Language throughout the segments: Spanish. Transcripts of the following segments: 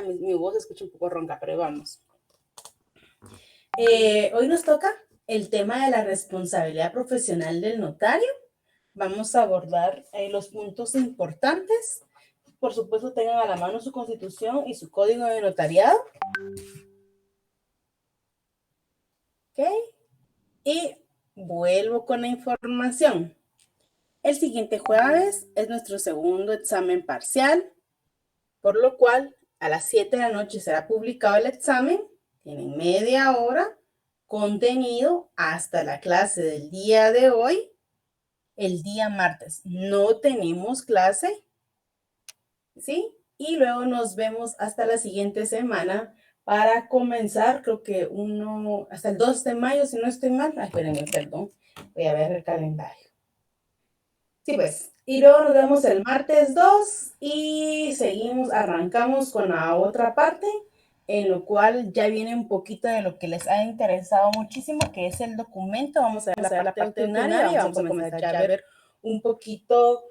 día mi voz se escucha un poco ronca, pero vamos. Hoy nos toca el tema de la responsabilidad profesional del notario. Vamos a abordar los puntos importantes. Por supuesto, tengan a la mano su constitución y su código de notariado. ¿Ok? Y vuelvo con la información. El siguiente jueves es nuestro segundo examen parcial, por lo cual a las 7 de la noche será publicado el examen. Tienen media hora, contenido hasta la clase del día de hoy. El día martes no tenemos clase, ¿sí? Y luego nos vemos hasta la siguiente semana para comenzar, creo que hasta el 2 de mayo, si no estoy mal. Espérenme, perdón, voy a ver el calendario. Sí, pues. Y luego nos vemos el martes 2 y arrancamos con la otra parte, en lo cual ya viene un poquito de lo que les ha interesado muchísimo, que es el documento. Vamos a ver la parte ordinaria, vamos a comenzar ya a ver un poquito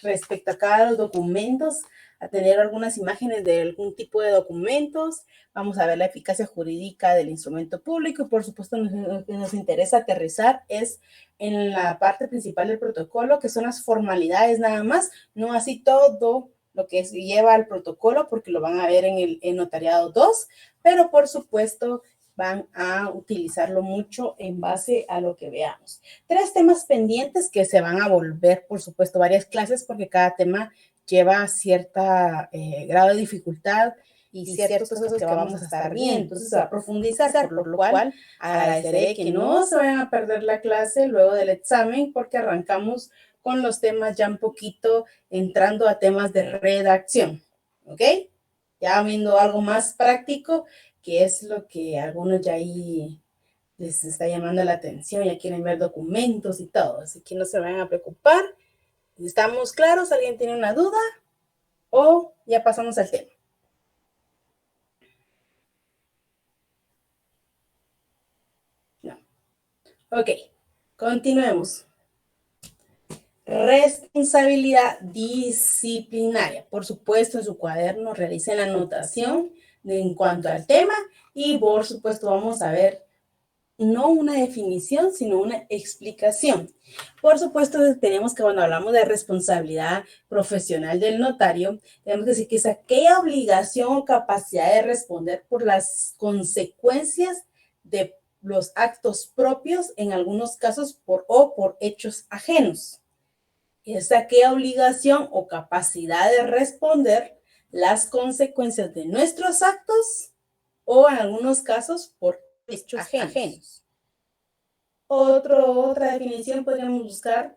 respecto a cada documentos, a tener algunas imágenes de algún tipo de documentos. Vamos a ver la eficacia jurídica del instrumento público y por supuesto lo que nos interesa aterrizar es en la parte principal del protocolo, que son las formalidades nada más, no así todo lo que lleva al protocolo, porque lo van a ver en el notariado 2, pero por supuesto van a utilizarlo mucho en base a lo que veamos. 3 temas pendientes que se van a volver, por supuesto, varias clases, porque cada tema lleva cierta grado de dificultad y ciertas cosas que vamos a estar viendo. Entonces se va a profundizar, por lo cual agradeceré que no se vayan a perder la clase luego del examen, porque arrancamos con los temas ya un poquito entrando a temas de redacción, ¿ok? Ya viendo algo más práctico, que es lo que a algunos ya ahí les está llamando la atención, ya quieren ver documentos y todo, así que no se vayan a preocupar. ¿Estamos claros? ¿Alguien tiene una duda? ¿O ya pasamos al tema? No. Ok, continuemos. Responsabilidad disciplinaria. Por supuesto, en su cuaderno realicen la anotación en cuanto al tema y por supuesto vamos a ver no una definición, sino una explicación. Por supuesto, tenemos que cuando hablamos de responsabilidad profesional del notario, tenemos que decir que es aquella obligación o capacidad de responder por las consecuencias de los actos propios, en algunos casos por hechos ajenos. Es aquella obligación o capacidad de responder las consecuencias de nuestros actos o en algunos casos por hechos ajenos. Otra definición podríamos buscar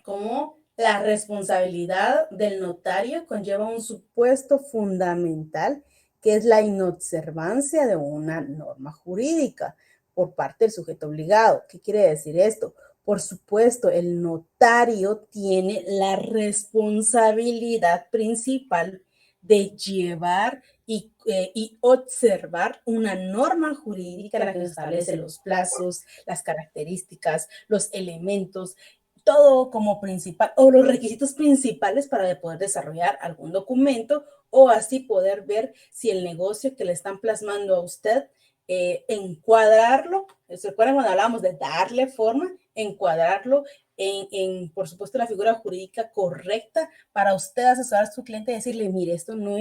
como la responsabilidad del notario conlleva un supuesto fundamental que es la inobservancia de una norma jurídica por parte del sujeto obligado. ¿Qué quiere decir esto? Por supuesto, el notario tiene la responsabilidad principal de llevar y observar una norma jurídica en la que se establece los plazos, las características, los elementos, todo como principal o los requisitos principales para poder desarrollar algún documento o así poder ver si el negocio que le están plasmando a usted, encuadrarlo. ¿Se acuerdan cuando hablábamos de darle forma? Encuadrarlo por supuesto, la figura jurídica correcta para usted asesorar a su cliente y decirle, mire, esto no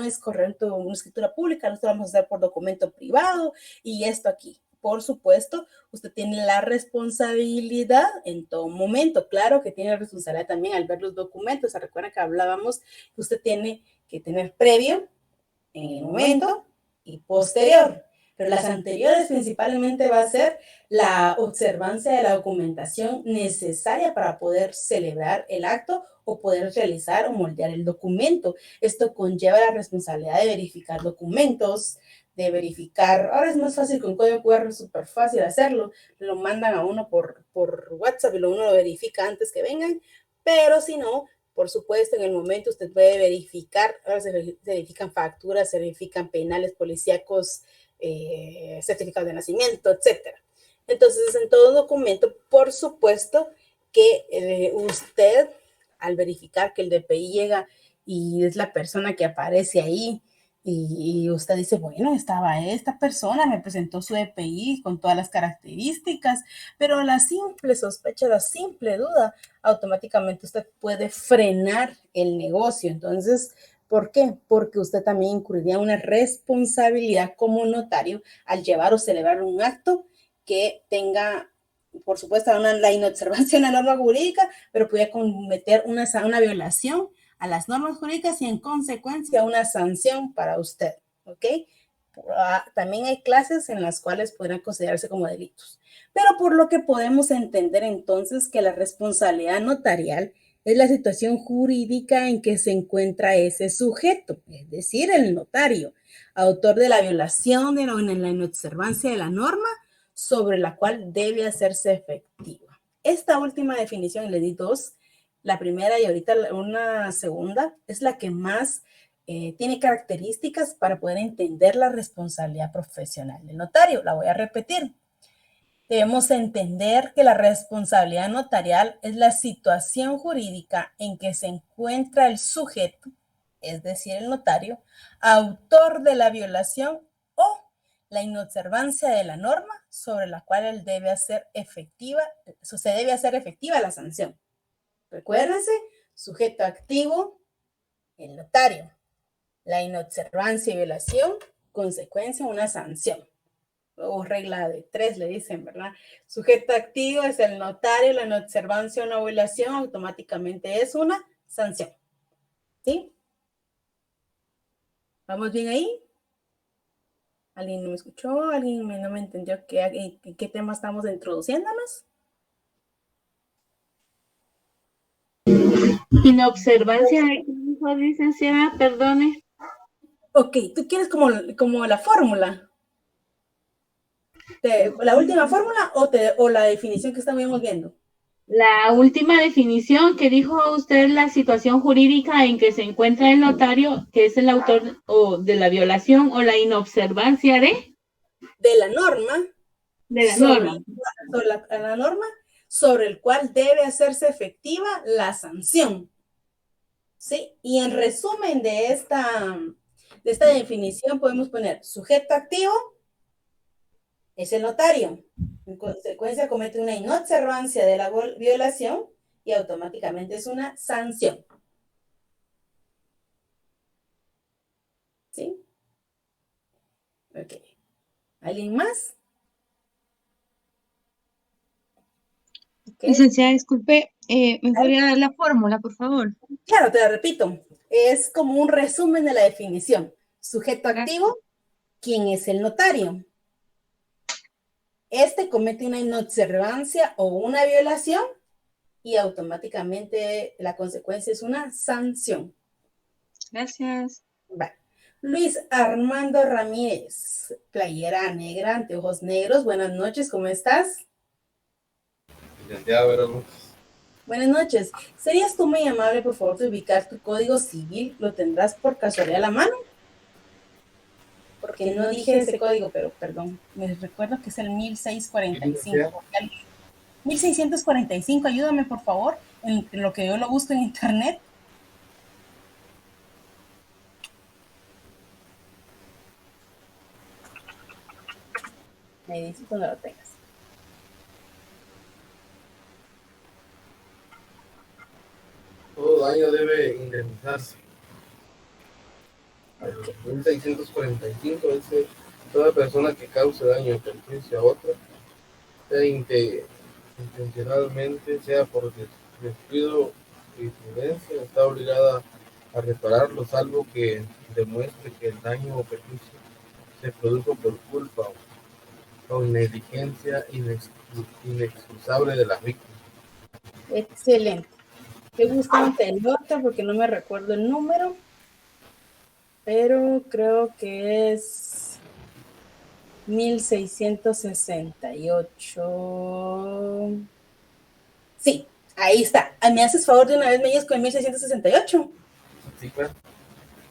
es correcto una escritura pública, nosotros vamos a hacer por documento privado y esto aquí. Por supuesto, usted tiene la responsabilidad en todo momento. Claro que tiene responsabilidad también al ver los documentos. ¿Se recuerdan que hablábamos que usted tiene que tener previo, en el momento y posterior? Pero las anteriores principalmente va a ser la observancia de la documentación necesaria para poder celebrar el acto o poder realizar o moldear el documento. Esto conlleva la responsabilidad de verificar documentos, de verificar, ahora es más fácil con código QR, es súper fácil hacerlo, lo mandan a uno por WhatsApp y uno lo verifica antes que vengan, pero si no, por supuesto, en el momento usted puede verificar, ahora se verifican facturas, se verifican penales policíacos, certificados de nacimiento, etcétera. Entonces, en todo documento, por supuesto que usted, al verificar que el DPI llega y es la persona que aparece ahí y usted dice, bueno, estaba esta persona, me presentó su EPI con todas las características, pero la simple sospecha, la simple duda, automáticamente usted puede frenar el negocio. Entonces, ¿por qué? Porque usted también incurriría una responsabilidad como notario al llevar o celebrar un acto que tenga, por supuesto, la inobservancia de la norma jurídica, pero puede cometer una violación a las normas jurídicas y en consecuencia una sanción para usted, ¿ok? También hay clases en las cuales podrán considerarse como delitos. Pero por lo que podemos entender entonces que la responsabilidad notarial es la situación jurídica en que se encuentra ese sujeto, es decir, el notario, autor de la violación de la inobservancia de la norma sobre la cual debe hacerse efectiva. Esta última definición, le di dos, la primera y ahorita una segunda, es la que más tiene características para poder entender la responsabilidad profesional del notario. La voy a repetir. Debemos entender que la responsabilidad notarial es la situación jurídica en que se encuentra el sujeto, es decir, el notario, autor de la violación o la inobservancia de la norma sobre la cual él debe hacer efectiva, se debe hacer efectiva la sanción. Recuérdense, sujeto activo, el notario. La inobservancia y violación, consecuencia, una sanción. O regla de 3 le dicen, ¿verdad? Sujeto activo es el notario, la inobservancia o una violación automáticamente es una sanción. ¿Sí? ¿Vamos bien ahí? ¿Alguien no me escuchó? ¿Alguien no me entendió qué tema estamos introduciéndonos? Inobservancia de qué dijo, licenciada, perdone. Ok, ¿tú quieres como la fórmula? ¿La última fórmula o la definición que estamos viendo? La última definición que dijo usted, la situación jurídica en que se encuentra el notario, que es el autor o de la violación o la inobservancia De la norma de la sobre, norma. la norma sobre el cual debe hacerse efectiva la sanción. ¿Sí? Y en resumen de esta definición podemos poner sujeto activo es el notario. En consecuencia comete una inobservancia de la violación y automáticamente es una sanción. ¿Sí? Ok. ¿Alguien más? Okay. Licenciada, disculpe, ¿me podría dar la fórmula, por favor? Claro, te la repito. Es como un resumen de la definición. Sujeto activo, ¿quién es el notario? Este comete una inobservancia o una violación y automáticamente la consecuencia es una sanción. Gracias. Vale. Luis Armando Ramírez, playera negra, anteojos negros. Buenas noches, ¿cómo estás? Buenas noches. ¿Serías tú muy amable, por favor, de ubicar tu código civil? ¿Lo tendrás por casualidad a la mano? Porque no dije ese código, pero perdón. Me recuerdo que es el 1645. 1645, ayúdame, por favor, en lo que yo lo busco en internet. Me dices cuando lo tengas. Todo daño debe indemnizarse. El 1645 dice: toda persona que cause daño o perjuicio a otra, sea intencionalmente, sea por descuido y prudencia, está obligada a repararlo, salvo que demuestre que el daño o perjuicio se produjo por culpa o negligencia inexcusable de la víctima. Excelente. Qué gustante el otro porque no me recuerdo el número, pero creo que es 1668. Sí, ahí está. ¿Me haces favor de una vez me dices con el 1668? Sí, claro.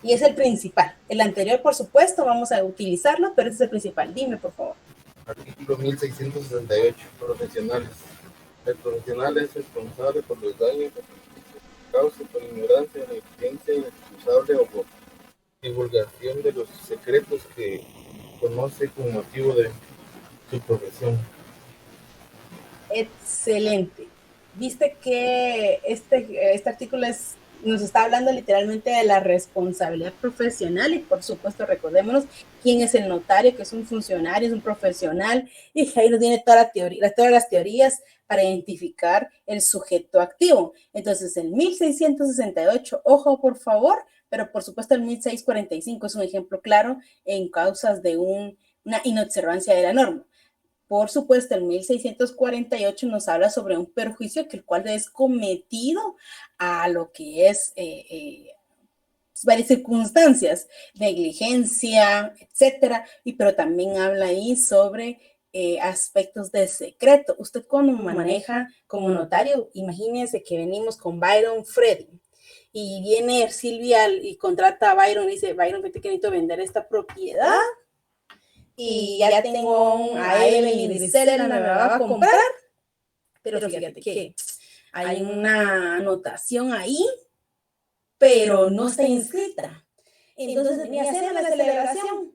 Y es el principal. El anterior, por supuesto, vamos a utilizarlo, pero ese es el principal. Dime, por favor. Artículo 1668. Profesionales. El profesional es responsable por los daños cause por ignorancia, negligencia inexcusable o por divulgación de los secretos que conoce con motivo de su profesión. Excelente. Viste que este artículo nos está hablando literalmente de la responsabilidad profesional y por supuesto recordémonos quién es el notario, que es un funcionario, es un profesional, y ahí nos viene todas las teorías para identificar el sujeto activo. Entonces, el 1668, ojo por favor, pero por supuesto el 1645 es un ejemplo claro en causas de una inobservancia de la norma. Por supuesto, el 1648 nos habla sobre un perjuicio que el cual es cometido a lo que es varias circunstancias, negligencia, etcétera, pero también habla ahí sobre aspectos de secreto. Usted cuando maneja como notario, imagínense que venimos con Byron Freddy y viene Silvia y contrata a Byron y dice, Byron, vete que necesito vender esta propiedad y ya tengo a Evelyn y Griselda me va a comprar, pero fíjate que hay una anotación ahí, pero no está inscrita. Entonces, ni hacer la celebración,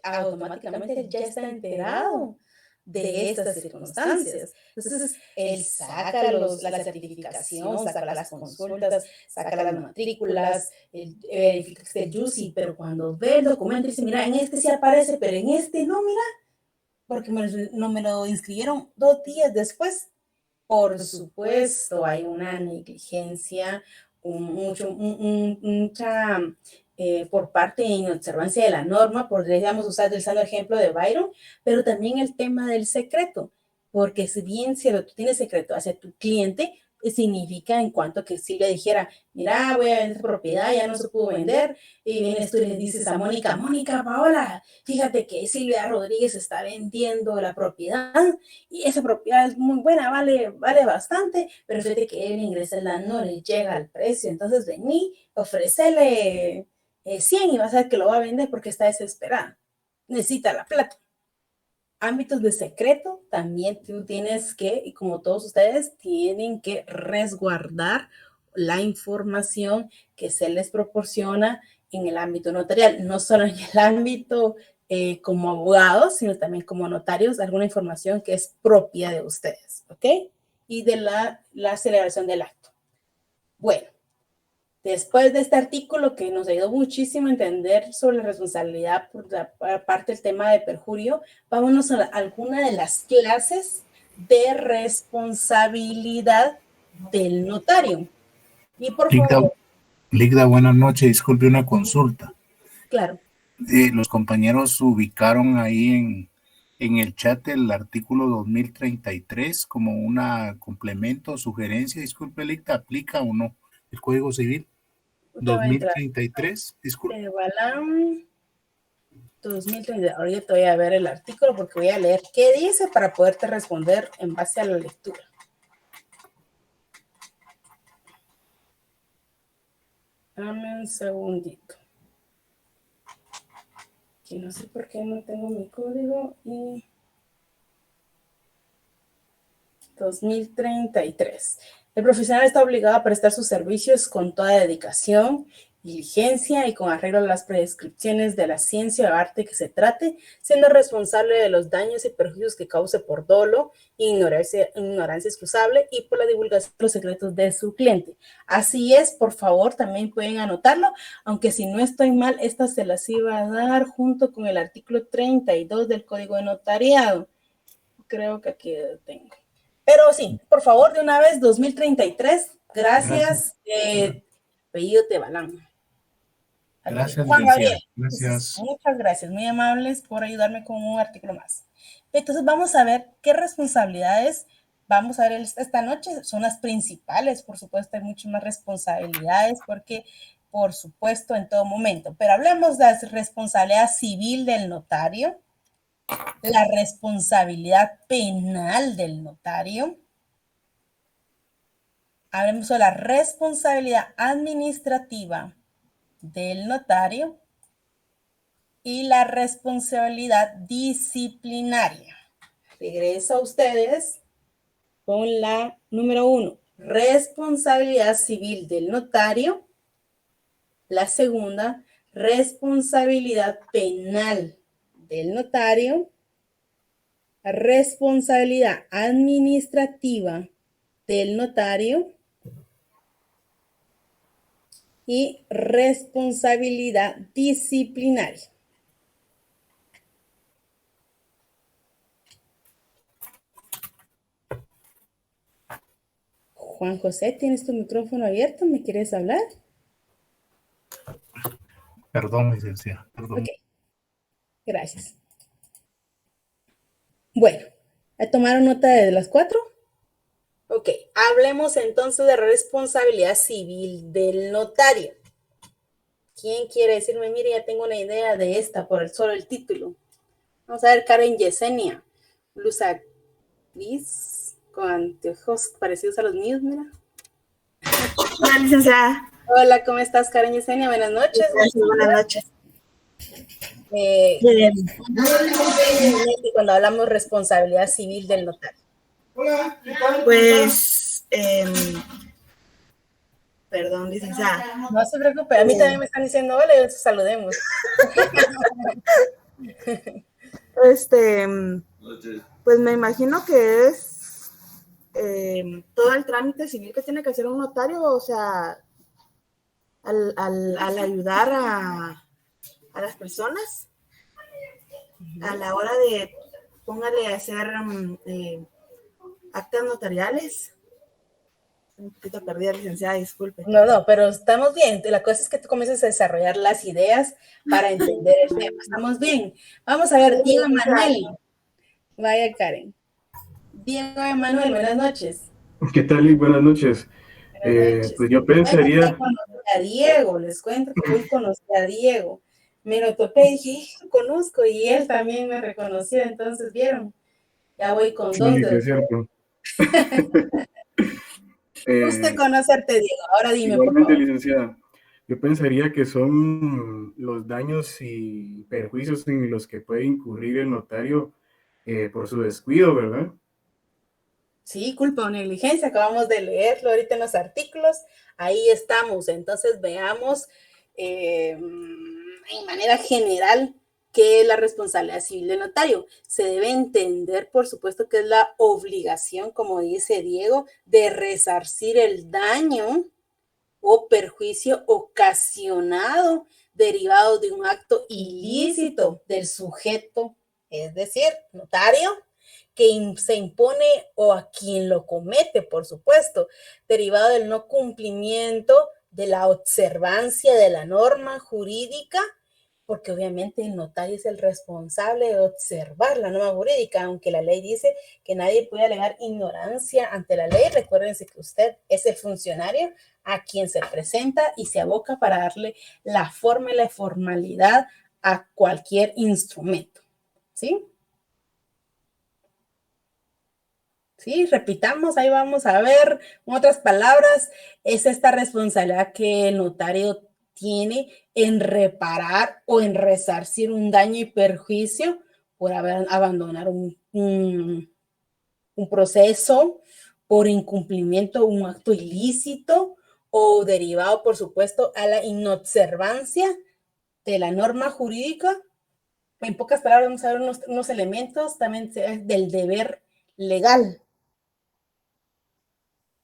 automáticamente ya está enterado de estas circunstancias. Entonces, él saca la certificación, saca las consultas, saca las matrículas, verifica que esté juicy, pero cuando ve el documento dice, mira, en este sí aparece, pero en este no, mira, porque no me lo inscribieron 2 días después. Por supuesto, hay una negligencia, mucha por parte de inobservancia de la norma, podríamos usar el sano ejemplo de Byron, pero también el tema del secreto, porque si bien si tú tienes secreto hacia tu cliente, significa en cuanto que Silvia dijera, mira, voy a vender propiedad, ya no se pudo vender, y vienes tú y le dices a Mónica, Mónica, Paola, fíjate que Silvia Rodríguez está vendiendo la propiedad, y esa propiedad es muy buena, vale bastante, pero fíjate que Evelyn Griselda no le llega al precio, entonces vení, ofrecele 100 y vas a ver que lo va a vender porque está desesperada, necesita la plata. Ámbitos de secreto, también tú tienes que, y como todos ustedes, tienen que resguardar la información que se les proporciona en el ámbito notarial, no solo en el ámbito como abogados, sino también como notarios, alguna información que es propia de ustedes, ¿ok? Y de la celebración del acto. Bueno, después de este artículo que nos ayudó muchísimo a entender sobre la responsabilidad por parte del tema de perjurio, vámonos a alguna de las clases de responsabilidad del notario. Y por favor. Ligda, buenas noches. Disculpe una consulta. Claro. Los compañeros ubicaron ahí en el chat el artículo 2033 como una complemento o sugerencia. Disculpe, Ligda, ¿aplica o no el Código Civil? 2033, disculpe. Balam 2033. Ahorita te voy a ver el artículo porque voy a leer qué dice para poderte responder en base a la lectura. Dame un segundito. Que no sé por qué no tengo mi código y 2033. El profesional está obligado a prestar sus servicios con toda dedicación, diligencia y con arreglo a las prescripciones de la ciencia o arte que se trate, siendo responsable de los daños y perjuicios que cause por dolo, ignorancia excusable y por la divulgación de los secretos de su cliente. Así es, por favor, también pueden anotarlo, aunque si no estoy mal, esta se las iba a dar junto con el artículo 32 del Código de Notariado. Creo que aquí lo tengo. Pero sí, por favor, de una vez, 2033. Gracias. Apellido Tebalán. Gracias, Juan Gabriel. Gracias. Muchas gracias, muy amables por ayudarme con un artículo más. Entonces vamos a ver qué responsabilidades vamos a ver esta noche. Son las principales, por supuesto, hay muchas más responsabilidades porque, por supuesto, en todo momento. Pero hablemos de la responsabilidad civil del notario, la responsabilidad penal del notario. Hablemos de la responsabilidad administrativa del notario y la responsabilidad disciplinaria. Regreso a ustedes con la número 1, responsabilidad civil del notario. La segunda, responsabilidad penal del notario. Responsabilidad administrativa del notario. Y responsabilidad disciplinaria. Juan José, ¿tienes tu micrófono abierto? ¿Me quieres hablar? Perdón, licenciada. Perdón. Ok, gracias. Bueno, ¿tomaron nota de las 4? Ok, hablemos entonces de responsabilidad civil del notario. ¿Quién quiere decirme? Mire, ya tengo una idea de esta por solo el título. Vamos a ver, Karen Yesenia, blusa gris con anteojos parecidos a los míos, mira. Hola, licenciada. Hola, ¿cómo estás, Karen Yesenia? Buenas noches. Buenas noches. Cuando hablamos responsabilidad civil del notario. Pues, perdón, licenciada. No se preocupe, a mí también me están diciendo hola y saludemos. Pues me imagino que es todo el trámite civil que tiene que hacer un notario, o sea, al ayudar a las personas a la hora de, póngale a hacer actas notariales. Un poquito perdida, licenciada, disculpe. No, pero estamos bien. La cosa es que tú comiences a desarrollar las ideas para entender el tema. Estamos bien. Vamos a ver, Diego Emanuel. Vaya, Karen. Diego Emanuel, buenas noches. ¿Qué tal y buenas noches? Pues yo pensaría... Hoy conocí a Diego, les cuento que hoy conocí a Diego. Me lo topé y dije, lo conozco, y él también me reconoció, entonces, ¿vieron? Ya voy con dos Sí, dedos. es cierto. Usted conoce a Diego, ahora dime, igualmente, por favor. licenciada, yo pensaría que son los daños y perjuicios en los que puede incurrir el notario por su descuido, ¿verdad? Sí, culpa o negligencia, acabamos de leerlo ahorita en los artículos, ahí estamos. Entonces veamos en manera general qué es la responsabilidad civil del notario. Se debe entender, por supuesto, que es la obligación, como dice Diego, de resarcir el daño o perjuicio ocasionado derivado de un acto ilícito del sujeto, es decir, notario, que se impone o a quien lo comete, por supuesto, derivado del no cumplimiento de la observancia de la norma jurídica, porque obviamente el notario es el responsable de observar la norma jurídica, aunque la ley dice que nadie puede alegar ignorancia ante la ley. Recuérdense que usted es el funcionario a quien se presenta y se aboca para darle la forma y la formalidad a cualquier instrumento, ¿sí? Sí, repitamos, ahí vamos a ver, en otras palabras, es esta responsabilidad que el notario tiene en reparar o en resarcir un daño y perjuicio por abandonar un proceso, por incumplimiento, un acto ilícito o derivado, por supuesto, a la inobservancia de la norma jurídica. En pocas palabras, vamos a ver unos elementos también del deber legal.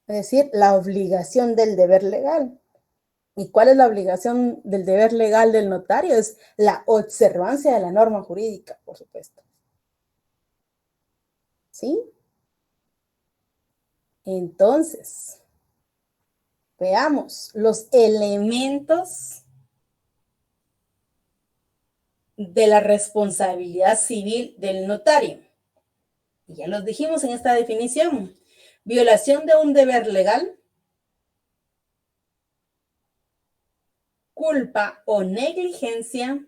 Es decir, la obligación del deber legal. ¿Y cuál es la obligación del deber legal del notario? Es la observancia de la norma jurídica, por supuesto. ¿Sí? Entonces, veamos los elementos de la responsabilidad civil del notario. Y ya los dijimos en esta definición. Violación de un deber legal, culpa o negligencia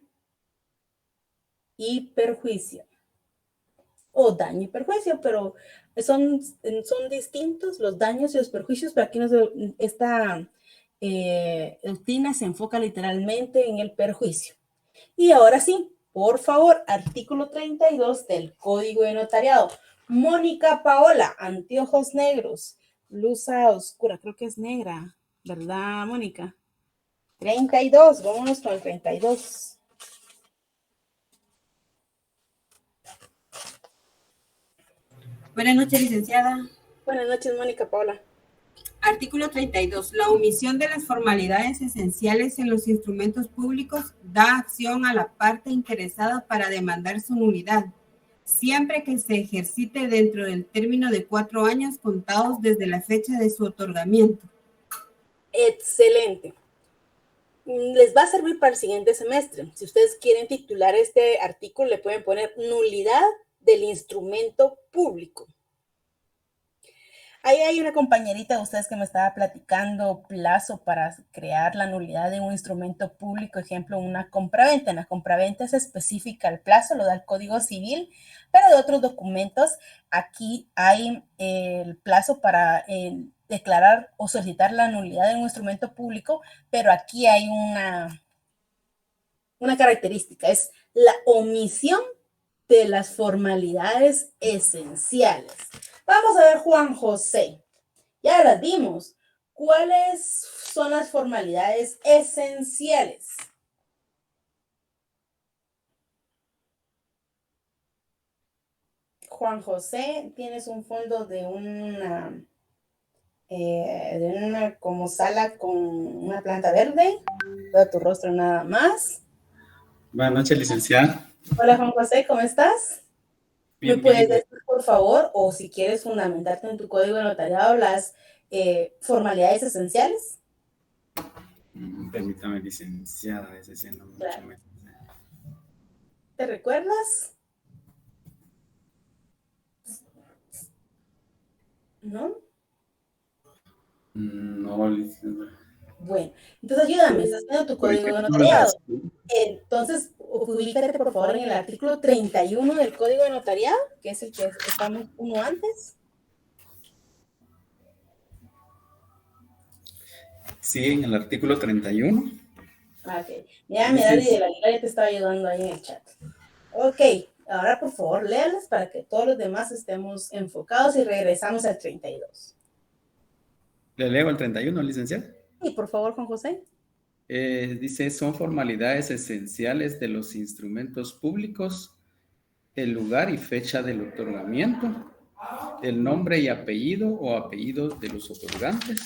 y perjuicio. O daño y perjuicio, pero son distintos los daños y los perjuicios, pero aquí esta doctrina se enfoca literalmente en el perjuicio. Y ahora sí, por favor, artículo 32 del Código de Notariado. Mónica Paola, anteojos negros, Blusa oscura, creo que es negra, ¿verdad, Mónica? 32, vámonos con el 32. Buenas noches, licenciada. Buenas noches, Mónica Paula. Artículo 32. La omisión de las formalidades esenciales en los instrumentos públicos da acción a la parte interesada para demandar su nulidad, siempre que se ejercite dentro del término de 4 años contados desde la fecha de su otorgamiento. Excelente. Les va a servir para el siguiente semestre. Si ustedes quieren titular este artículo, le pueden poner nulidad del instrumento público. Ahí hay una compañerita de ustedes que me estaba platicando plazo para crear la nulidad de un instrumento público, ejemplo, una compraventa. En la compraventa es específica el plazo, lo da el Código Civil, pero de otros documentos aquí hay el plazo para declarar o solicitar la nulidad de un instrumento público, pero aquí hay una característica, es la omisión de las formalidades esenciales. Vamos a ver, Juan José. Ya las vimos. ¿Cuáles son las formalidades esenciales? Juan José, tienes un fondo de una como sala con una planta verde. Veo tu rostro nada más. Buenas noches, licenciada. Hola, Juan José, ¿cómo estás? Bien, ¿Me puedes bien. decir, por favor, o si quieres fundamentarte en tu código de notariado, las formalidades esenciales? Permítame, licenciada, ese sí no mucho Claro. me- ¿Te recuerdas? ¿No? No, licenciada. Bueno, entonces ayúdame, estás viendo tu código de notariado. Entonces, ubícate por favor en el artículo 31 del código de notariado, que es el que estamos uno antes. Sí, en el artículo 31. Ok, mira, Dani de la Aguilar ya te estaba ayudando ahí en el chat. Ok, ahora por favor léalas para que todos los demás estemos enfocados y regresamos al 32. ¿Le leo el 31, licenciada? Y por favor, Juan José. Dice, son formalidades esenciales de los instrumentos públicos, el lugar y fecha del otorgamiento, el nombre y apellido o apellido de los otorgantes,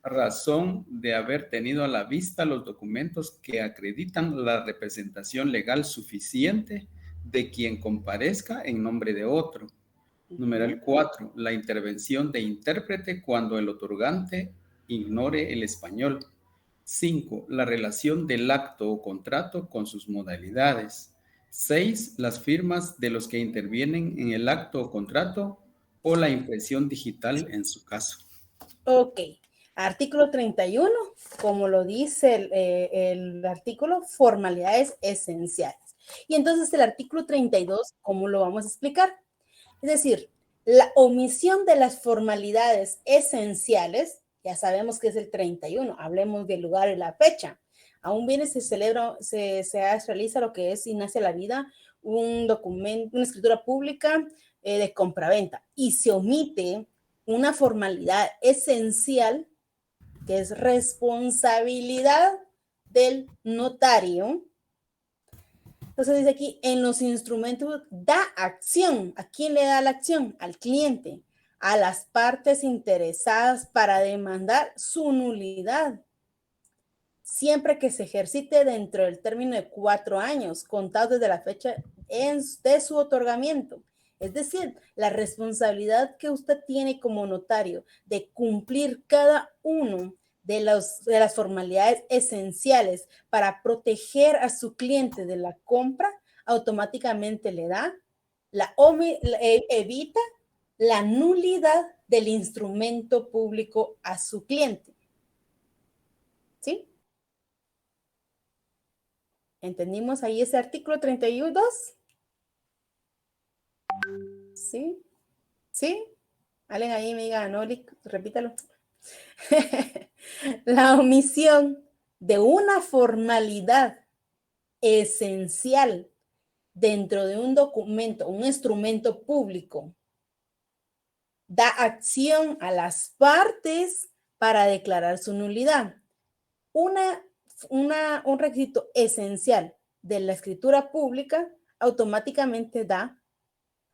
razón de haber tenido a la vista los documentos que acreditan la representación legal suficiente de quien comparezca en nombre de otro. Numeral 4, la intervención de intérprete cuando el otorgante ignore el español. 5, la relación del acto o contrato con sus modalidades. 6, las firmas de los que intervienen en el acto o contrato o la impresión digital en su caso. Ok, artículo 31, como lo dice el artículo, formalidades esenciales. Y entonces el artículo 32, ¿cómo lo vamos a explicar? Es decir, la omisión de las formalidades esenciales, ya sabemos que es el 31, hablemos del lugar y la fecha. Aún viene, se celebra, se realiza lo que es y nace la vida, un documento, una escritura pública de compraventa y se omite una formalidad esencial que es responsabilidad del notario. Entonces dice aquí, en los instrumentos da acción. ¿A quién le da la acción? Al cliente, a las partes interesadas para demandar su nulidad. Siempre que se ejercite dentro del término de 4 años, contados desde la fecha de su otorgamiento. Es decir, la responsabilidad que usted tiene como notario de cumplir cada uno de las formalidades esenciales para proteger a su cliente de la compra, automáticamente le da, evita la nulidad del instrumento público a su cliente. ¿Sí? ¿Entendimos ahí ese artículo 32? ¿Sí? ¿Sí? Alguien ahí me diga, no, repítalo. La omisión de una formalidad esencial dentro de un documento, un instrumento público, da acción a las partes para declarar su nulidad. Un requisito esencial de la escritura pública automáticamente da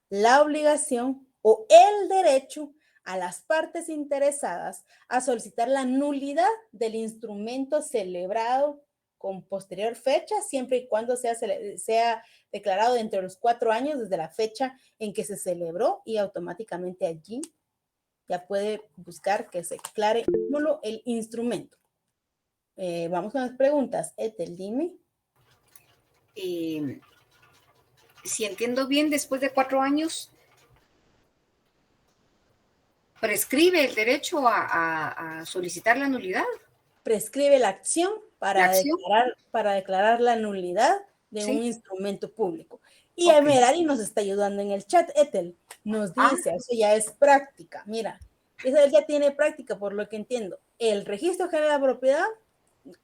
la obligación o el derecho a las partes interesadas a solicitar la nulidad del instrumento celebrado con posterior fecha, siempre y cuando sea declarado dentro de los 4 años desde la fecha en que se celebró, y automáticamente allí ya puede buscar que se declare nulo el instrumento. Vamos con las preguntas. Ethel, dime. Si entiendo bien, después de 4 años, prescribe el derecho a solicitar la nulidad. Prescribe la acción para declarar la nulidad de un instrumento público. Y Merari nos está ayudando en el chat. Ethel nos dice, eso ya es práctica. Mira, eso ya tiene práctica, por lo que entiendo. El registro general de propiedad,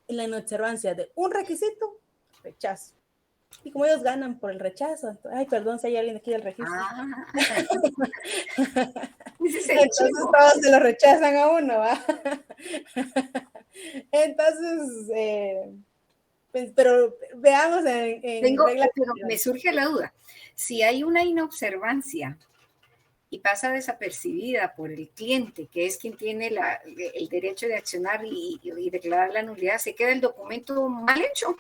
en la inobservancia de un requisito, rechazo. Y como ellos ganan por el rechazo, ay, perdón si hay alguien aquí del registro. Entonces todos se lo rechazan a uno, ¿va? Entonces, pues, pero veamos en regla. Pero me surge la duda. Si hay una inobservancia y pasa desapercibida por el cliente, que es quien tiene el derecho de accionar y declarar la nulidad, ¿se queda el documento mal hecho?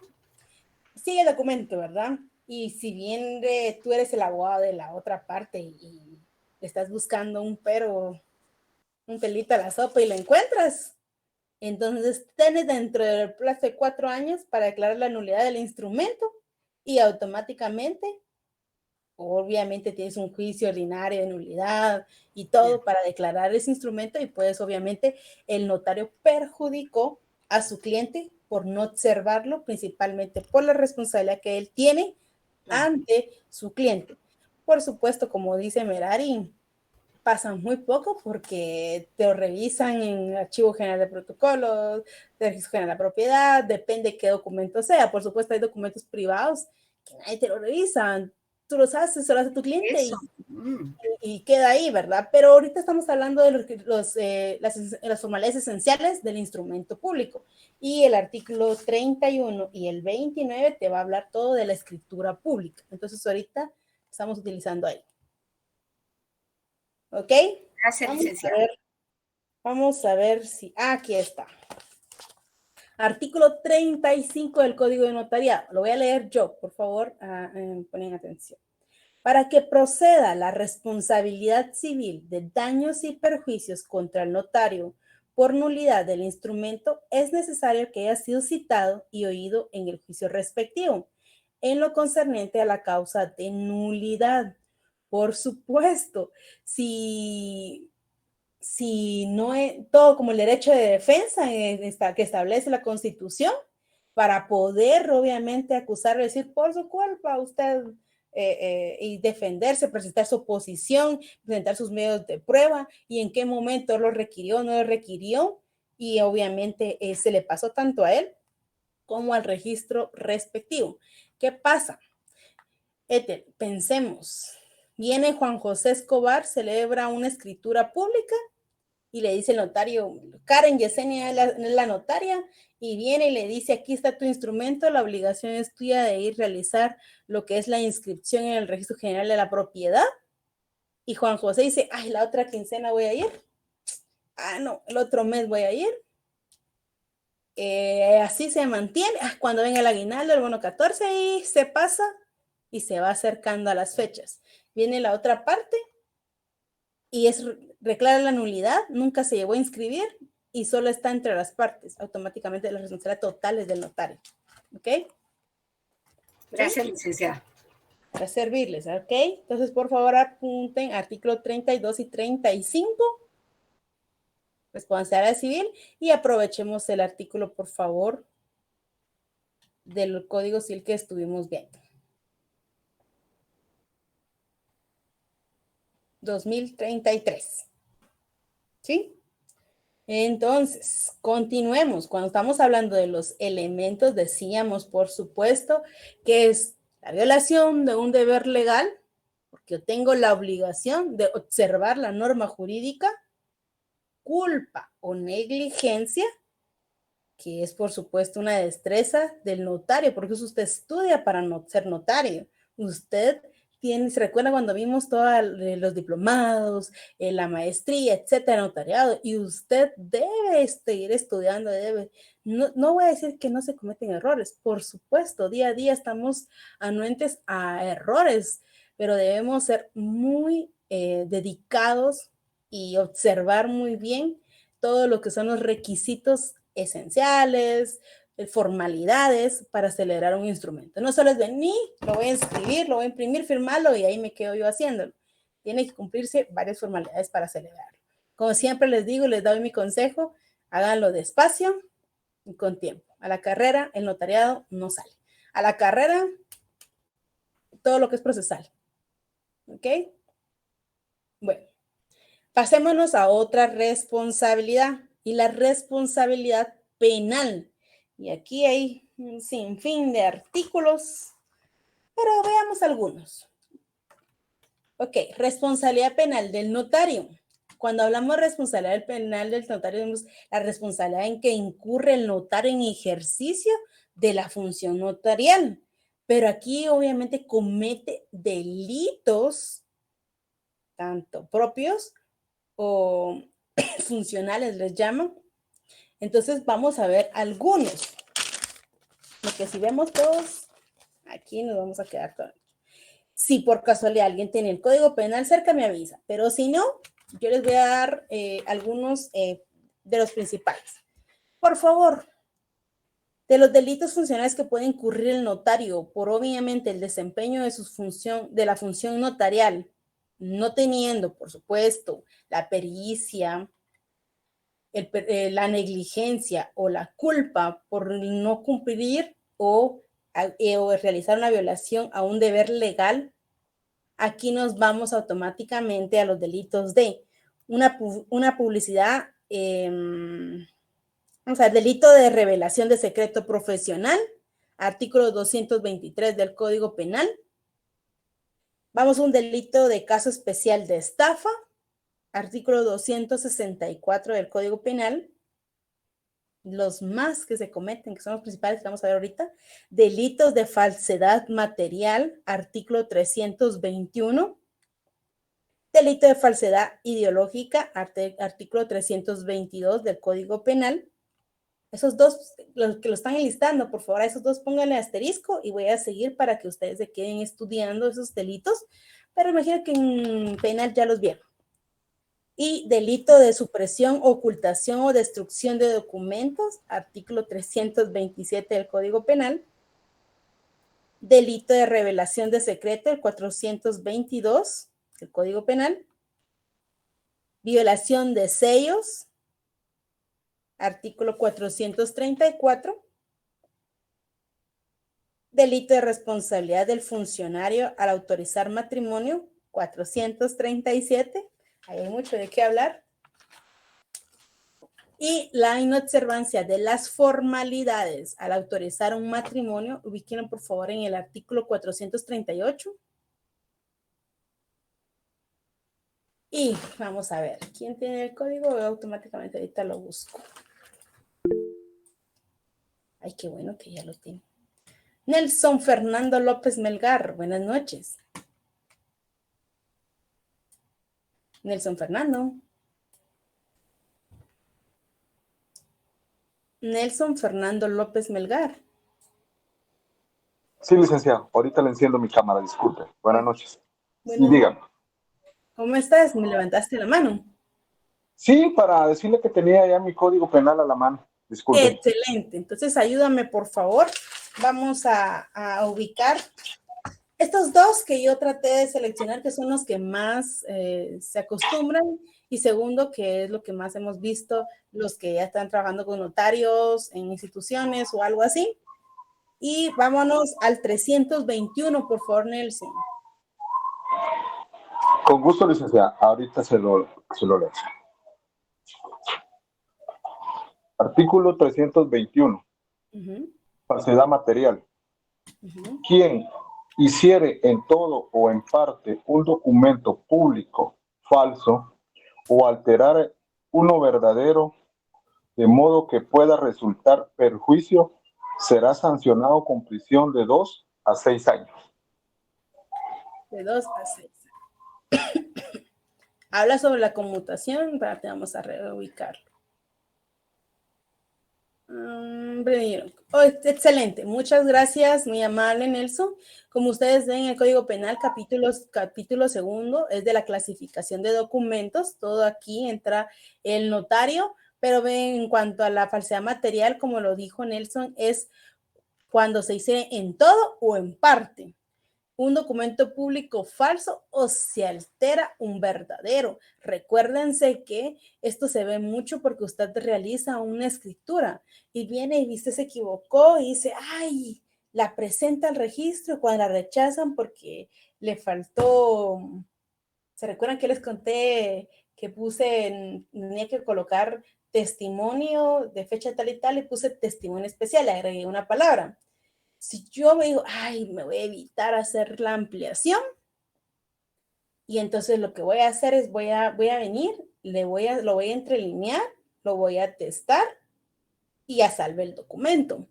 Sí, el documento, ¿verdad? Y si bien tú eres el abogado de la otra parte y estás buscando un pelito a la sopa y lo encuentras, entonces tienes dentro del plazo de 4 años para declarar la nulidad del instrumento y automáticamente, obviamente tienes un juicio ordinario de nulidad y todo para declarar ese instrumento, y pues obviamente el notario perjudicó a su cliente por no observarlo, principalmente por la responsabilidad que él tiene ante su cliente. Por supuesto, como dice Merari, pasan muy poco porque te lo revisan en el Archivo General de Protocolos, de Registro General de la Propiedad, depende qué documento sea. Por supuesto, hay documentos privados que nadie te lo revisa. Tú los haces, se lo hace tu cliente y queda ahí, ¿verdad? Pero ahorita estamos hablando de las formalidades esenciales del instrumento público. Y el artículo 31 y el 29 te va a hablar todo de la escritura pública. Entonces, ahorita estamos utilizando ahí. ¿Ok? Gracias, licenciada. Vamos a ver si... aquí está. Artículo 35 del Código de Notariado. Lo voy a leer yo, por favor, ponen atención. Para que proceda la responsabilidad civil de daños y perjuicios contra el notario por nulidad del instrumento, es necesario que haya sido citado y oído en el juicio respectivo, en lo concerniente a la causa de nulidad. Por supuesto, si no es todo como el derecho de defensa que establece la Constitución, para poder obviamente acusar, decir por su culpa usted y defenderse, presentar su oposición, presentar sus medios de prueba y en qué momento lo requirió, no lo requirió, y obviamente se le pasó tanto a él como al registro respectivo. ¿Qué pasa? Pensemos, viene Juan José Escobar, celebra una escritura pública y le dice el notario, Karen Yesenia es la notaria, y viene y le dice, aquí está tu instrumento, la obligación es tuya de ir a realizar lo que es la inscripción en el Registro General de la Propiedad. Y Juan José dice, ay, la otra quincena voy a ir. No, el otro mes voy a ir. Así se mantiene. Cuando venga el aguinaldo, el bono 14, y se pasa y se va acercando a las fechas. Viene la otra parte y declara la nulidad, nunca se llegó a inscribir y solo está entre las partes. Automáticamente la responsabilidad total es del notario. ¿Ok? Gracias, licenciada. Para servirles, ¿ok? Entonces, por favor, apunten artículo 32 y 35, responsabilidad civil, y aprovechemos el artículo, por favor, del Código Civil que estuvimos viendo. 2033. ¿Sí? Entonces, continuemos. Cuando estamos hablando de los elementos, decíamos, por supuesto, que es la violación de un deber legal, que yo tengo la obligación de observar la norma jurídica, culpa o negligencia, que es por supuesto una destreza del notario, porque eso usted estudia para no ser notario. Usted tiene, se recuerda cuando vimos todos los diplomados, la maestría, etcétera, notariado, y usted debe seguir estudiando, no voy a decir que no se cometen errores, por supuesto, día a día estamos anuentes a errores, pero debemos ser muy dedicados y observar muy bien todo lo que son los requisitos esenciales, formalidades para celebrar un instrumento. No solo es venir, lo voy a escribir, lo voy a imprimir, firmarlo y ahí me quedo yo haciéndolo. Tiene que cumplirse varias formalidades para celebrarlo. Como siempre les digo, les doy mi consejo, háganlo despacio y con tiempo. A la carrera, el notariado no sale. A la carrera, todo lo que es procesal. ¿Ok? Bueno, pasémonos a otra responsabilidad y la responsabilidad penal. Y aquí hay un sinfín de artículos, pero veamos algunos. Ok, responsabilidad penal del notario. Cuando hablamos de responsabilidad penal del notario, vemos la responsabilidad en que incurre el notario en ejercicio de la función notarial. Pero aquí obviamente comete delitos, tanto propios o funcionales les llaman. Entonces vamos a ver algunos. Porque si vemos todos, aquí nos vamos a quedar todos. Si por casualidad alguien tiene el Código Penal cerca, me avisa. Pero si no, yo les voy a dar algunos de los principales. Por favor, de los delitos funcionales que puede incurrir el notario por obviamente el desempeño de de la función notarial, no teniendo, por supuesto, la pericia, la negligencia o la culpa por no cumplir o realizar una violación a un deber legal, aquí nos vamos automáticamente a los delitos de una publicidad, delito de revelación de secreto profesional, artículo 223 del Código Penal. Vamos a un delito de caso especial de estafa, artículo 264 del Código Penal. Los más que se cometen, que son los principales que vamos a ver ahorita, delitos de falsedad material, artículo 321, delito de falsedad ideológica, artículo 322 del Código Penal. Esos dos, los que lo están enlistando, por favor, a esos dos pónganle asterisco y voy a seguir para que ustedes se queden estudiando esos delitos, pero imagino que en penal ya los vieron. Y delito de supresión, ocultación o destrucción de documentos, artículo 327 del Código Penal. Delito de revelación de secreto, el 422 del Código Penal. Violación de sellos, artículo 434. Delito de responsabilidad del funcionario al autorizar matrimonio, 437. Ahí hay mucho de qué hablar. Y la inobservancia de las formalidades al autorizar un matrimonio, ubíquenlo por favor en el artículo 438. Y vamos a ver, ¿quién tiene el código? Yo automáticamente ahorita lo busco. Ay, qué bueno que ya lo tiene. Nelson Fernando López Melgar, buenas noches. Nelson Fernando. Nelson Fernando López Melgar. Sí, licenciado. Ahorita le enciendo mi cámara, disculpe. Buenas noches. Bueno, y dígame. ¿Cómo estás? ¿Me levantaste la mano? Sí, para decirle que tenía ya mi código penal a la mano. Disculpe. Excelente. Entonces, ayúdame, por favor. Vamos a ubicar estos dos que yo traté de seleccionar, que son los que más se acostumbran, y segundo, que es lo que más hemos visto, los que ya están trabajando con notarios en instituciones o algo así. Y vámonos al 321, por favor, Nelson. Con gusto, licenciada. Ahorita se lo leo. Artículo 321. Falsedad material. ¿Quién, hiciere en todo o en parte un documento público falso o alterar uno verdadero, de modo que pueda resultar perjuicio, será sancionado con prisión de 2 a 6 años. De 2 a 6. Habla sobre la conmutación, vamos a reubicarlo. Excelente, muchas gracias, muy amable Nelson. Como ustedes ven, el Código Penal, capítulo segundo, es de la clasificación de documentos. Todo aquí entra el notario, pero ven, en cuanto a la falsedad material, como lo dijo Nelson, es cuando se dice en todo o en parte un documento público falso o se altera un verdadero. Recuérdense que esto se ve mucho porque usted realiza una escritura y viene y usted se equivocó y dice, ay, la presenta al registro cuando la rechazan porque le faltó. ¿Se recuerdan que les conté que tenía que colocar testimonio de fecha tal y tal y puse testimonio especial, le agregué una palabra? Si yo me digo, ay, me voy a evitar hacer la ampliación, y entonces lo que voy a hacer es voy a venir, lo voy a entrelinear, lo voy a testar y ya salve el documento.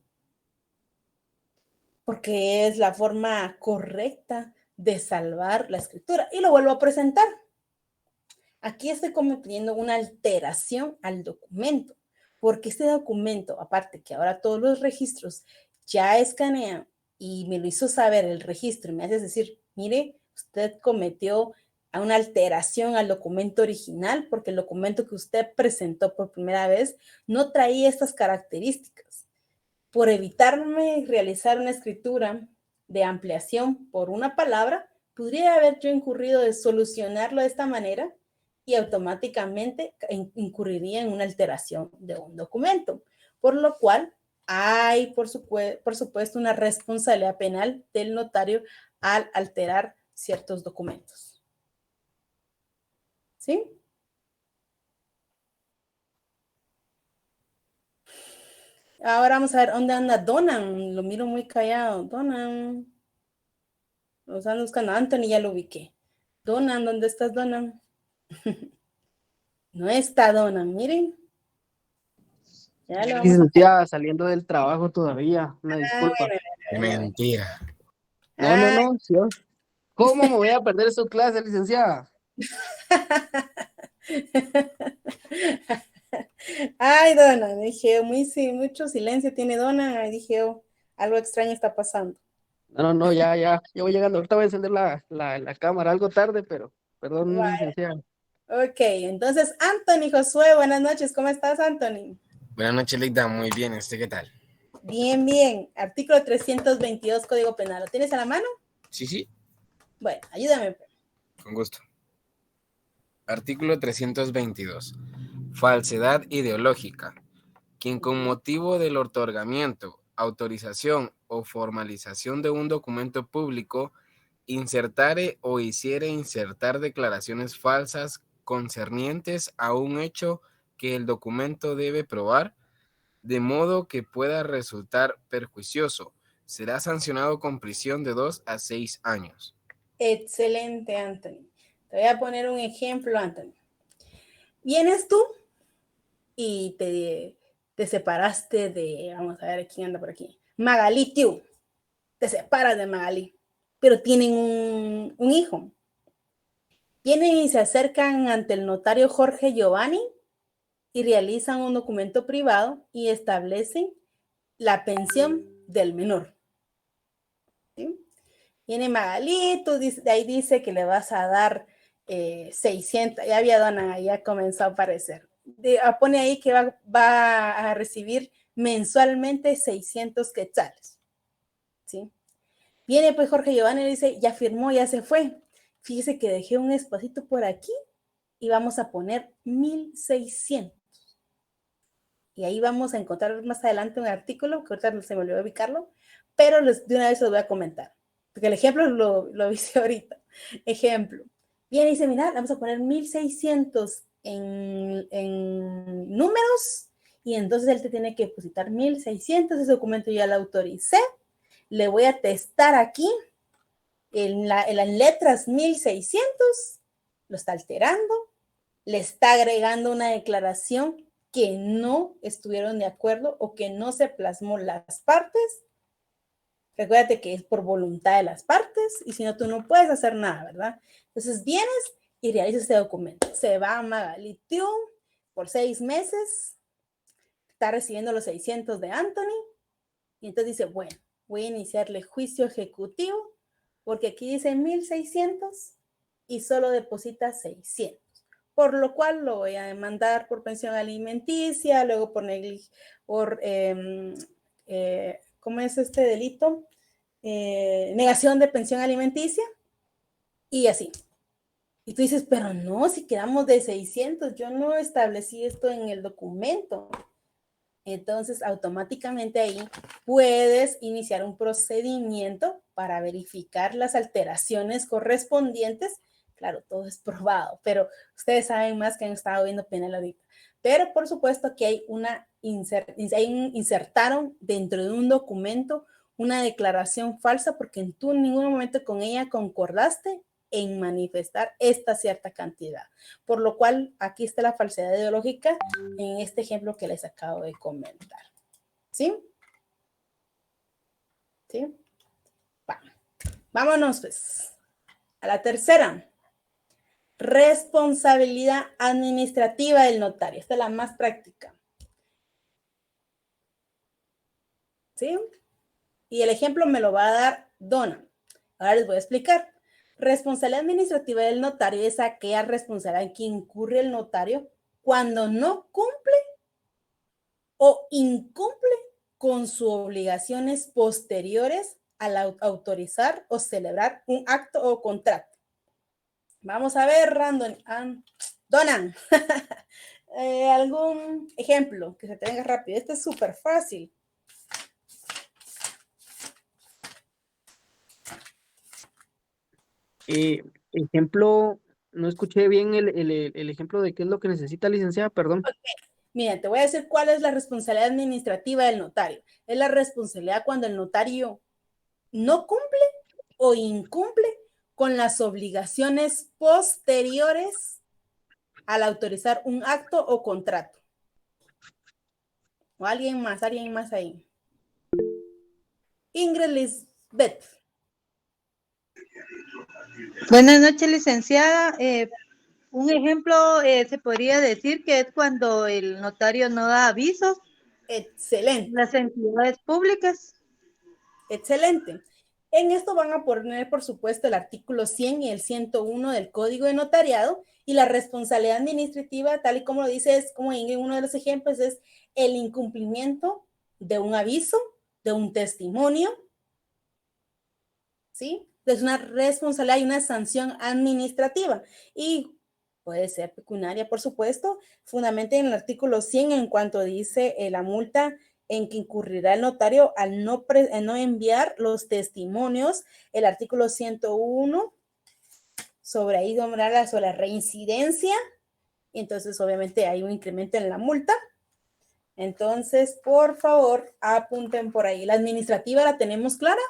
Porque es la forma correcta de salvar la escritura. Y lo vuelvo a presentar. Aquí estoy cometiendo una alteración al documento. Porque este documento, aparte que ahora todos los registros ya escanean y me lo hizo saber el registro y me hace decir, mire, usted cometió una alteración al documento original porque el documento que usted presentó por primera vez no traía estas características. Por evitarme realizar una escritura de ampliación por una palabra, podría haber yo incurrido de solucionarlo de esta manera y automáticamente incurriría en una alteración de un documento, por lo cual hay, por supuesto, una responsabilidad penal del notario al alterar ciertos documentos. ¿Sí? Ahora vamos a ver dónde anda Donan. Lo miro muy callado. Donan. Lo están buscando. Anthony ya lo ubiqué. Donan, ¿dónde estás, Donan? No está Donan, miren. Ya lo vamos Licenciada, saliendo del trabajo todavía, una disculpa. Bueno. Mentira. No, sí. ¿Cómo me voy a perder su clase, licenciada? Ay, Donan, dije, mucho silencio tiene Donan. Dije, algo extraño está pasando. No, ya voy llegando. Ahorita voy a encender la cámara, algo tarde, pero perdón, Vale. licenciada. Ok, entonces, Anthony Josué, buenas noches. ¿Cómo estás, Anthony? Buenas noches, Leida. Muy bien. ¿Usted qué tal? Bien, bien. Artículo 322, Código Penal. ¿Lo tienes a la mano? Sí. Bueno, ayúdame. Con gusto. Artículo 322. Falsedad ideológica. Quien con motivo del otorgamiento, autorización o formalización de un documento público insertare o hiciere insertar declaraciones falsas concernientes a un hecho que el documento debe probar, de modo que pueda resultar perjuicioso, será sancionado con prisión de 2 a 6 años. Excelente, Anthony. Te voy a poner un ejemplo, Anthony. Vienes tú y te separaste de, vamos a ver quién anda por aquí, Magalí, tío. Te separas de Magalí, pero tienen un hijo. Vienen y se acercan ante el notario Jorge Giovanni y realizan un documento privado y establecen la pensión del menor. ¿Sí? Viene Magalito, de ahí dice que le vas a dar 600, ya había Dona, ya comenzó a aparecer. Pone ahí que va a recibir mensualmente 600 quetzales. ¿Sí? Viene pues Jorge Giovanni y dice, ya firmó, ya se fue. Fíjese que dejé un espacito por aquí y vamos a poner 1,600. Y ahí vamos a encontrar más adelante un artículo, que ahorita se me olvidó ubicarlo, pero de una vez los voy a comentar. Porque el ejemplo lo hice ahorita. Ejemplo. Viene y dice, mira, vamos a poner 1,600 en números y entonces él te tiene que depositar 1,600. Ese documento ya lo autoricé. Le voy a testar aquí en las letras 1600, lo está alterando, le está agregando una declaración que no estuvieron de acuerdo o que no se plasmó las partes. Recuérdate que es por voluntad de las partes y si no, tú no puedes hacer nada, ¿verdad? Entonces vienes y realizas este documento. Se va a Magali Tium por 6 meses, está recibiendo los 600 de Anthony y entonces dice, bueno, voy a iniciarle juicio ejecutivo porque aquí dice 1600 y solo deposita 600. Por lo cual lo voy a demandar por pensión alimenticia, luego por ¿cómo es este delito? Negación de pensión alimenticia y así. Y tú dices, pero no, si quedamos de 600, yo no establecí esto en el documento. Entonces, automáticamente ahí puedes iniciar un procedimiento para verificar las alteraciones correspondientes. Claro, todo es probado, pero ustedes saben más que han estado viendo penal ahorita. Pero por supuesto que insertaron dentro de un documento una declaración falsa porque tú en ningún momento con ella concordaste en manifestar esta cierta cantidad. Por lo cual, aquí está la falsedad ideológica en este ejemplo que les acabo de comentar. ¿Sí? ¿Sí? Vámonos pues a la tercera. Responsabilidad administrativa del notario. Esta es la más práctica. ¿Sí? Y el ejemplo me lo va a dar Donna. Ahora les voy a explicar. Responsabilidad administrativa del notario es aquella responsabilidad en que incurre el notario cuando no cumple o incumple con sus obligaciones posteriores al autorizar o celebrar un acto o contrato. Vamos a ver, Donan, algún ejemplo que se te venga rápido. Este es súper fácil. Ejemplo, no escuché bien el ejemplo de qué es lo que necesita, licenciada, perdón. Okay. Mira, te voy a decir cuál es la responsabilidad administrativa del notario. Es la responsabilidad cuando el notario no cumple o incumple con las obligaciones posteriores al autorizar un acto o contrato. ¿O alguien más ahí? Ingrid Lisbeth. Buenas noches, licenciada. Un ejemplo se podría decir que es cuando el notario no da avisos. Excelente. Las entidades públicas. Excelente. En esto van a poner, por supuesto, el artículo 100 y el 101 del Código de Notariado y la responsabilidad administrativa, tal y como lo dice, es como en uno de los ejemplos, es el incumplimiento de un aviso, de un testimonio, ¿sí? Es una responsabilidad y una sanción administrativa y puede ser pecuniaria, por supuesto, fundamentalmente en el artículo 100 en cuanto dice la multa en que incurrirá el notario al no enviar los testimonios, el artículo 101 sobre ahí sobre la reincidencia, y entonces obviamente hay un incremento en la multa. Entonces, por favor, apunten por ahí. La administrativa la tenemos clara,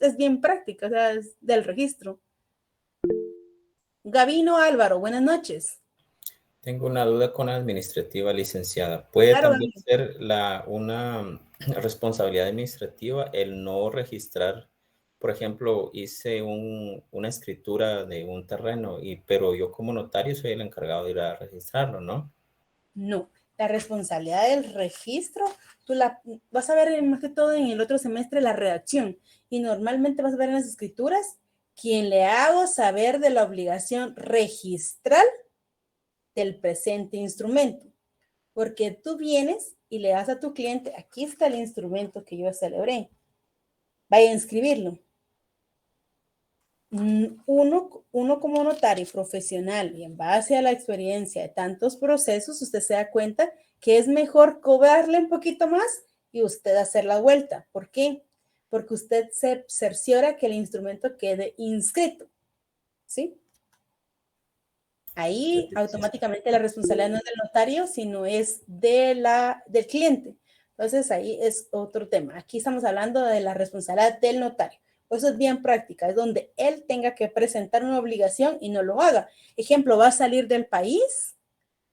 es bien práctica, o sea, es del registro. Gavino Álvaro, buenas noches. Tengo una duda con la administrativa, licenciada. ¿Puede Claro, también ser una responsabilidad administrativa el no registrar? Por ejemplo, hice una escritura de un terreno, pero yo como notario soy el encargado de ir a registrarlo, ¿no? No, la responsabilidad del registro, tú la vas a ver más que todo en el otro semestre la redacción y normalmente vas a ver en las escrituras quien le hago saber de la obligación registral del presente instrumento, porque tú vienes y le das a tu cliente, aquí está el instrumento que yo celebré, vaya a inscribirlo. Uno como notario profesional y en base a la experiencia de tantos procesos, usted se da cuenta que es mejor cobrarle un poquito más y usted hacer la vuelta. ¿Por qué? Porque usted se cerciora que el instrumento quede inscrito, ¿sí? Ahí automáticamente la responsabilidad no es del notario, sino es del cliente. Entonces ahí es otro tema. Aquí estamos hablando de la responsabilidad del notario. Eso es bien práctica, es donde él tenga que presentar una obligación y no lo haga. Ejemplo, va a salir del país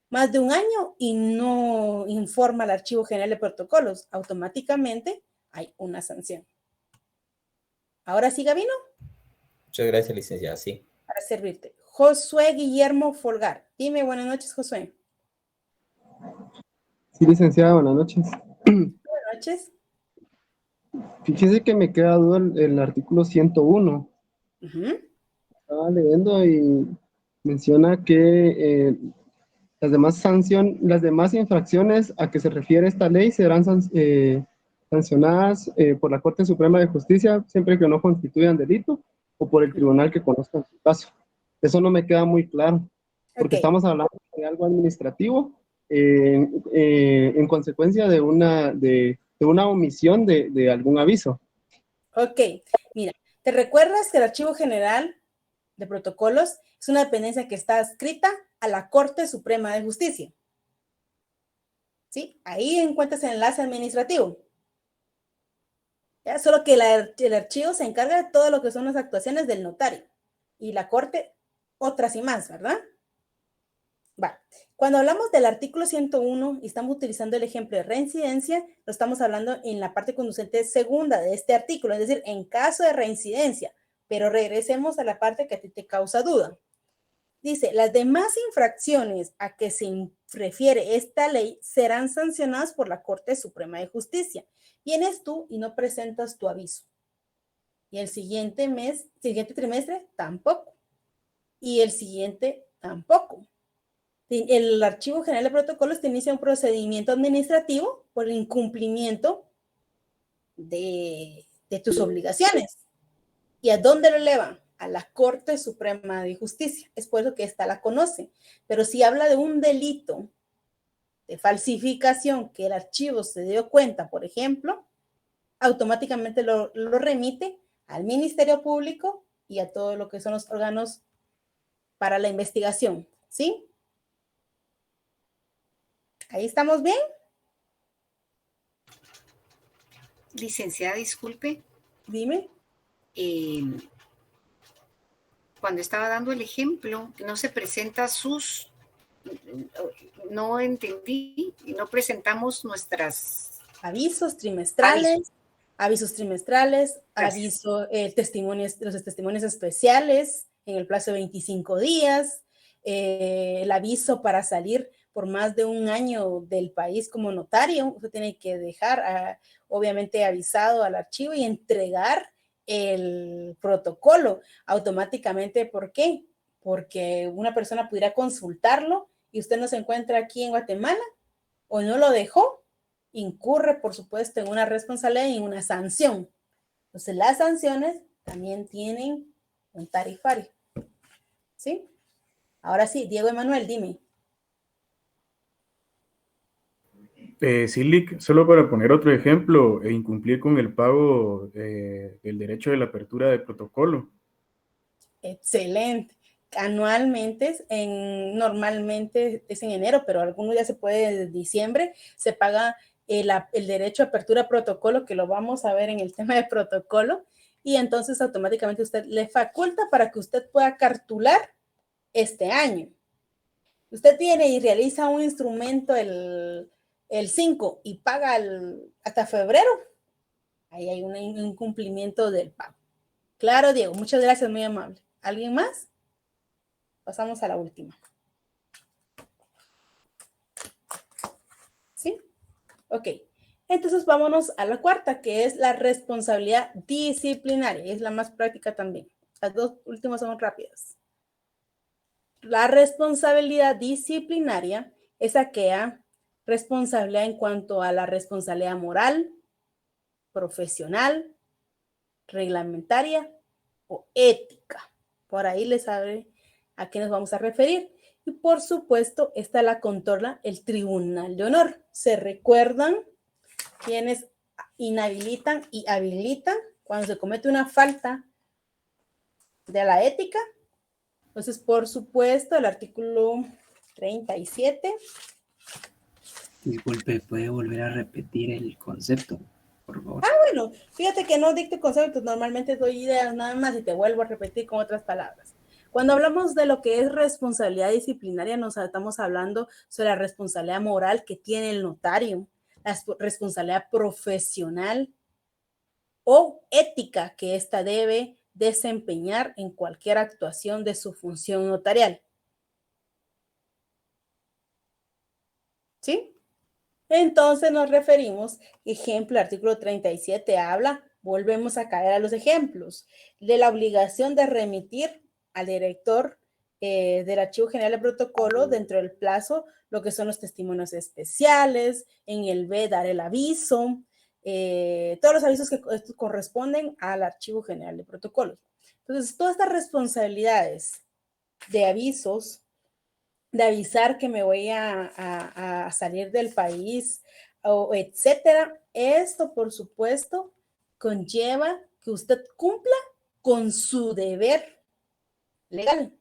más de un año y no informa al Archivo General de Protocolos. Automáticamente hay una sanción. Ahora sí, Gabino. Muchas gracias, licenciada. Sí. Para servirte. Josué Guillermo Folgar. Dime, buenas noches, Josué. Sí, licenciada, buenas noches. Buenas noches. Fíjese que me queda duda el artículo 101. Estaba leyendo y menciona que las demás infracciones a que se refiere esta ley serán sancionadas por la Corte Suprema de Justicia siempre que no constituyan delito o por el tribunal que conozca en su caso. Eso no me queda muy claro, porque estamos hablando de algo administrativo en consecuencia de una omisión de algún aviso. Ok, mira, ¿te recuerdas que el Archivo General de Protocolos es una dependencia que está adscrita a la Corte Suprema de Justicia? ¿Sí? Ahí encuentras el enlace administrativo. Ya, solo que el archivo se encarga de todo lo que son las actuaciones del notario y la Corte otras y más, ¿verdad? Va. Cuando hablamos del artículo 101 y estamos utilizando el ejemplo de reincidencia, lo estamos hablando en la parte conducente segunda de este artículo, es decir, en caso de reincidencia. Pero regresemos a la parte que a ti te causa duda. Dice, las demás infracciones a que se refiere esta ley serán sancionadas por la Corte Suprema de Justicia. Vienes tú y no presentas tu aviso. Y el siguiente trimestre, tampoco. Y el siguiente, tampoco. El Archivo General de Protocolos te inicia un procedimiento administrativo por el incumplimiento de tus obligaciones. ¿Y a dónde lo elevan? A la Corte Suprema de Justicia. Es por eso que esta la conoce. Pero si habla de un delito de falsificación que el archivo se dio cuenta, por ejemplo, automáticamente lo remite al Ministerio Público y a todo lo que son los órganos para la investigación. ¿Sí? ¿Ahí estamos bien? Licenciada, disculpe. Dime. Cuando estaba dando el ejemplo, no se presenta no entendí, no presentamos nuestras avisos trimestrales, los testimonios especiales en el plazo de 25 días, el aviso para salir por más de un año del país como notario. Usted tiene que dejar, obviamente, avisado al archivo y entregar el protocolo automáticamente. ¿Por qué? Porque una persona pudiera consultarlo y usted no se encuentra aquí en Guatemala o no lo dejó, incurre, por supuesto, en una responsabilidad y en una sanción. Entonces, las sanciones también tienen un tarifario. ¿Sí? Ahora sí, Diego Emanuel, dime. Silic, solo para poner otro ejemplo, incumplir con el pago del derecho de la apertura de protocolo. Excelente. Anualmente, normalmente es en enero, pero algunos ya se puede desde diciembre, se paga el derecho a apertura de protocolo, que lo vamos a ver en el tema de protocolo, y entonces automáticamente usted le faculta para que usted pueda cartular este año. Usted viene y realiza un instrumento el 5 y paga hasta febrero, ahí hay un incumplimiento del pago. Claro, Diego, muchas gracias, muy amable. ¿Alguien más? Pasamos a la última. ¿Sí? Ok. Entonces vámonos a la cuarta, que es la responsabilidad disciplinaria. Es la más práctica también. Las dos últimas son rápidas. La responsabilidad disciplinaria es aquella responsabilidad en cuanto a la responsabilidad moral, profesional, reglamentaria o ética. Por ahí les sabe a qué nos vamos a referir. Y por supuesto, esta la controla el Tribunal de Honor. ¿Se recuerdan quienes inhabilitan y habilitan cuando se comete una falta de la ética? Entonces, por supuesto, el artículo 37. Disculpe, ¿puede volver a repetir el concepto? por favor. Ah, bueno, fíjate que no dicto conceptos, normalmente doy ideas nada más y te vuelvo a repetir con otras palabras. Cuando hablamos de lo que es responsabilidad disciplinaria, nos estamos hablando sobre la responsabilidad moral que tiene el notario, la responsabilidad profesional o ética que ésta debe desempeñar en cualquier actuación de su función notarial. ¿Sí? Entonces nos referimos, ejemplo, artículo 37 habla, volvemos a caer a los ejemplos, de la obligación de remitir al director del Archivo General de Protocolo dentro del plazo lo que son los testimonios especiales, en el B dar el aviso, todos los avisos que corresponden al Archivo General de Protocolos. Entonces, todas estas responsabilidades de avisos, de avisar que me voy a salir del país, o etcétera, esto, por supuesto, conlleva que usted cumpla con su deber legal.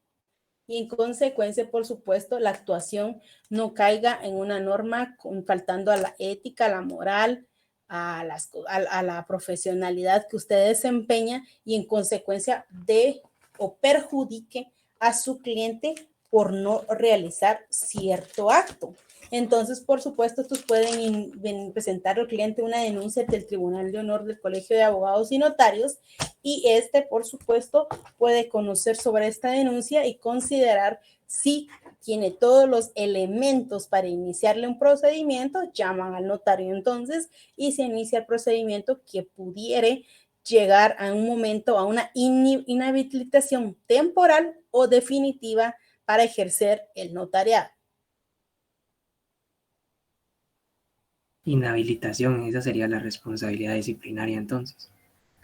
Y en consecuencia, por supuesto, la actuación no caiga en una norma faltando a la ética, a la moral, a la profesionalidad que usted desempeña y en consecuencia de o perjudique a su cliente por no realizar cierto acto. Entonces, por supuesto, estos pueden presentar al cliente una denuncia ante el Tribunal de Honor del Colegio de Abogados y Notarios y por supuesto, puede conocer sobre esta denuncia y considerar si tiene todos los elementos para iniciarle un procedimiento, llaman al notario entonces y se inicia el procedimiento que pudiere llegar a un momento a una inhabilitación temporal o definitiva para ejercer el notariado. Inhabilitación, esa sería la responsabilidad disciplinaria entonces.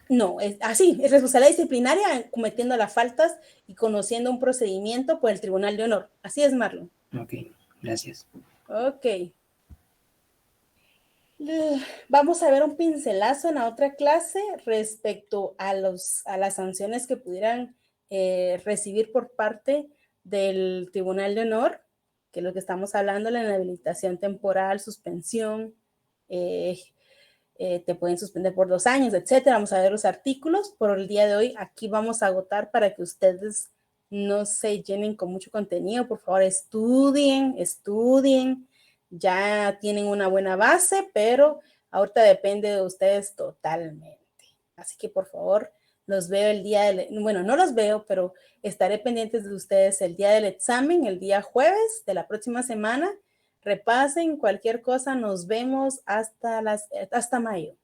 No, es así, es responsabilidad disciplinaria cometiendo las faltas y conociendo un procedimiento por el Tribunal de Honor. Así es, Marlon. Ok, gracias. Ok. Vamos a ver un pincelazo en la otra clase respecto a las sanciones que pudieran recibir por parte del Tribunal de Honor, que es lo que estamos hablando, la inhabilitación temporal, suspensión, te pueden suspender por 2 años, etcétera. Vamos a ver los artículos. Por el día de hoy, aquí vamos a agotar para que ustedes no se llenen con mucho contenido. Por favor, estudien. Ya tienen una buena base, pero ahorita depende de ustedes totalmente. Así que, por favor, los veo el día bueno, no los veo, pero estaré pendientes de ustedes el día del examen, el día jueves de la próxima semana. Repasen cualquier cosa, nos vemos hasta mayo.